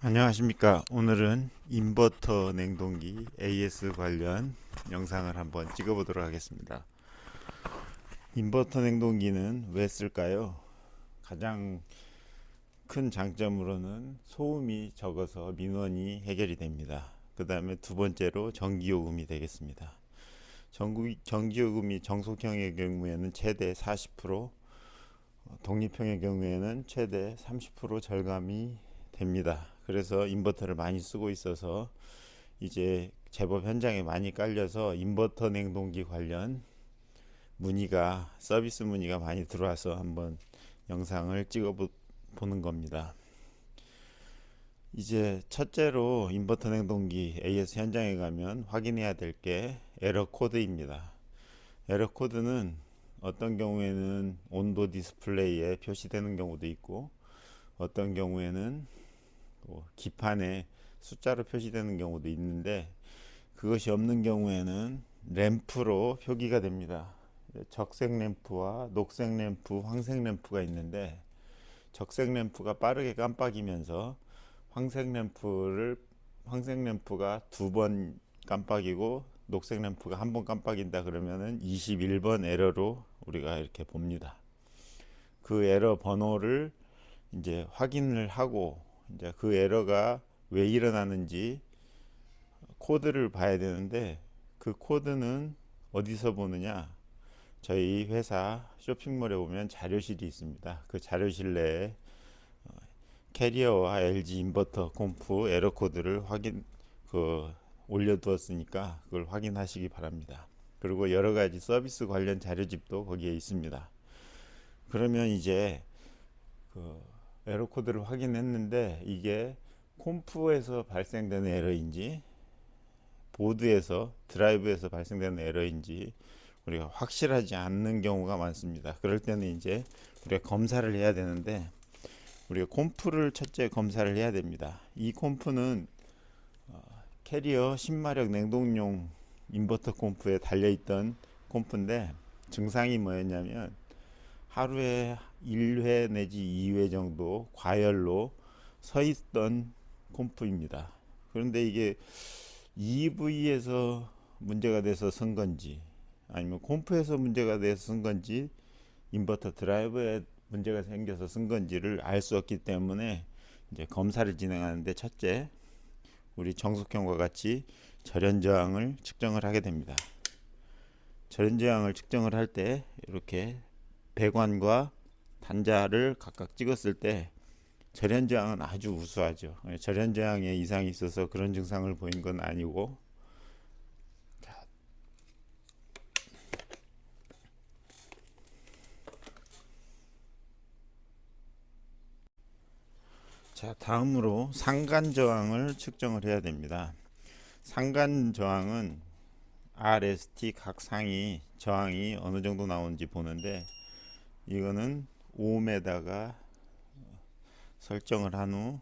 안녕하십니까. 오늘은 인버터 냉동기 AS 관련 영상을 한번 찍어보도록 하겠습니다. 인버터 냉동기는 왜 쓸까요? 가장 큰 장점으로는 소음이 적어서 민원이 해결이 됩니다. 그 다음에 두 번째로 전기요금이 되겠습니다. 전기요금이 정속형의 경우에는 최대 40%, 독립형의 경우에는 최대 30% 절감이 됩니다. 그래서 인버터를 많이 쓰고 있어서 이제 제법 현장에 많이 깔려서 인버터 냉동기 관련 서비스 문의가 많이 들어와서 한번 영상을 찍어 보는 겁니다. 이제 첫째로 인버터 냉동기 AS 현장에 가면 확인해야 될 게 에러 코드입니다. 에러 코드는 어떤 경우에는 온도 디스플레이에 표시되는 경우도 있고, 어떤 경우에는 기판에 숫자로 표시되는 경우도 있는데, 그것이 없는 경우에는 램프로 표기가 됩니다. 적색 램프와 녹색 램프, 황색 램프가 있는데, 적색 램프가 빠르게 깜빡이면서 황색 램프가 두 번 깜빡이고 녹색 램프가 한 번 깜빡인다 그러면은 21번 에러로 우리가 이렇게 봅니다. 그 에러 번호를 이제 확인을 하고, 이제 그 에러가 왜 일어나는지 코드를 봐야 되는데, 그 코드는 어디서 보느냐? 저희 회사 쇼핑몰에 보면 자료실이 있습니다. 그 자료실 내에 캐리어와 LG 인버터 콤프 에러 코드를 올려두었으니까 그걸 확인하시기 바랍니다. 그리고 여러 가지 서비스 관련 자료집도 거기에 있습니다. 그러면 이제 그 에러 코드를 확인했는데, 이게 콤프에서 발생되는 에러인지 드라이브에서 발생되는 에러인지 우리가 확실하지 않는 경우가 많습니다. 그럴 때는 이제 우리가 검사를 해야 되는데, 우리가 콤프를 첫째 검사를 해야 됩니다. 이 콤프는 캐리어 10마력 냉동용 인버터 콤프에 달려있던 콤프인데, 증상이 뭐였냐면 하루에 1회 내지 2회 정도 과열로 서 있던 콤프입니다. 그런데 이게 EV에서 문제가 돼서 쓴 건지, 아니면 콤프에서 문제가 돼서 쓴 건지, 인버터 드라이브에 문제가 생겨서 쓴 건지를 알 수 없기 때문에 이제 검사를 진행하는데, 첫째, 우리 정속형과 같이 절연 저항을 측정을 하게 됩니다. 절연 저항을 측정을 할 때 이렇게 배관과 단자를 각각 찍었을 때 절연 저항은 아주 우수하죠. 절연 저항에 이상이 있어서 그런 증상을 보인 건 아니고, 자, 다음으로 상간 저항을 측정을 해야 됩니다. 상간 저항은 RST 각 상이 저항이 어느 정도 나오는지 보는데, 이거는 ohm에다가 설정을 한 후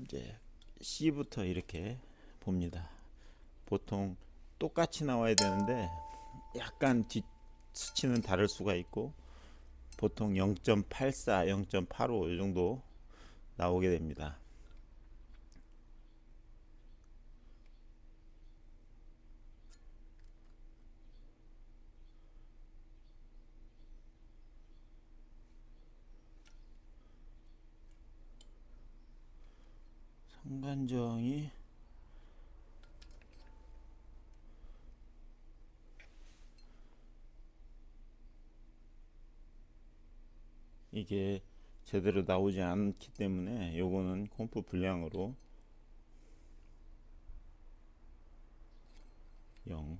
이제 C부터 이렇게 봅니다. 보통 똑같이 나와야 되는데 약간 수치는 다를 수가 있고, 보통 0.84, 0.85 이 정도 나오게 됩니다. 상간저항이 이게 제대로 나오지 않기 때문에 요거는 콤프 불량으로 0,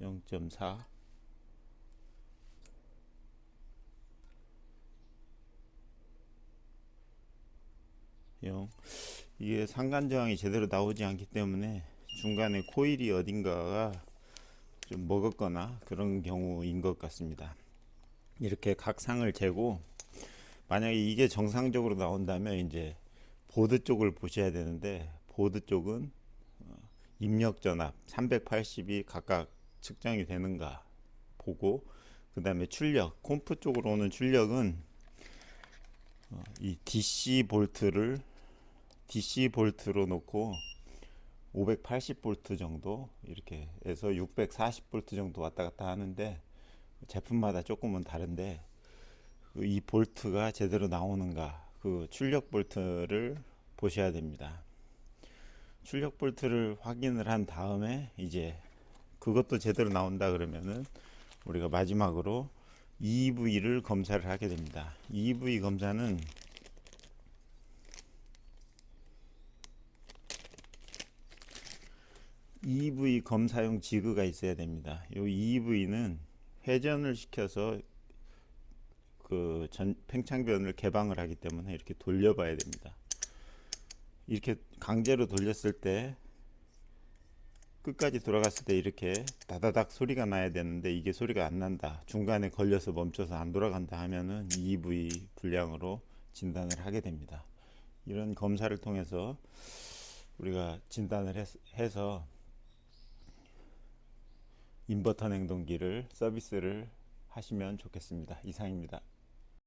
0.4, 0. 이게 상간 저항이 제대로 나오지 않기 때문에 중간에 코일이 어딘가가 좀 먹었거나 그런 경우인 것 같습니다. 이렇게 각 상을 재고, 만약에 이게 정상적으로 나온다면 이제 보드 쪽을 보셔야 되는데, 보드 쪽은 입력 전압 380이 각각 측정이 되는가 보고, 그 다음에 출력, 콤프 쪽으로 오는 출력은 이 DC 볼트로 놓고 580V 정도 이렇게 해서 640V 정도 왔다 갔다 하는데, 제품마다 조금은 다른데 이 볼트가 제대로 나오는가, 그 출력 볼트를 보셔야 됩니다. 출력 볼트를 확인을 한 다음에 이제 그것도 제대로 나온다 그러면은 우리가 마지막으로 EV를 검사를 하게 됩니다. EV 검사는 EV 검사용 지그가 있어야 됩니다. 이 EV는 회전을 시켜서 그 팽창변을 개방을 하기 때문에 이렇게 돌려봐야 됩니다. 이렇게 강제로 돌렸을 때, 끝까지 돌아갔을 때 이렇게 다다닥 소리가 나야 되는데 이게 소리가 안 난다, 중간에 걸려서 멈춰서 안 돌아간다 하면은 EV 불량으로 진단을 하게 됩니다. 이런 검사를 통해서 우리가 진단을 해서 인버터 냉동기를 서비스를 하시면 좋겠습니다. 이상입니다.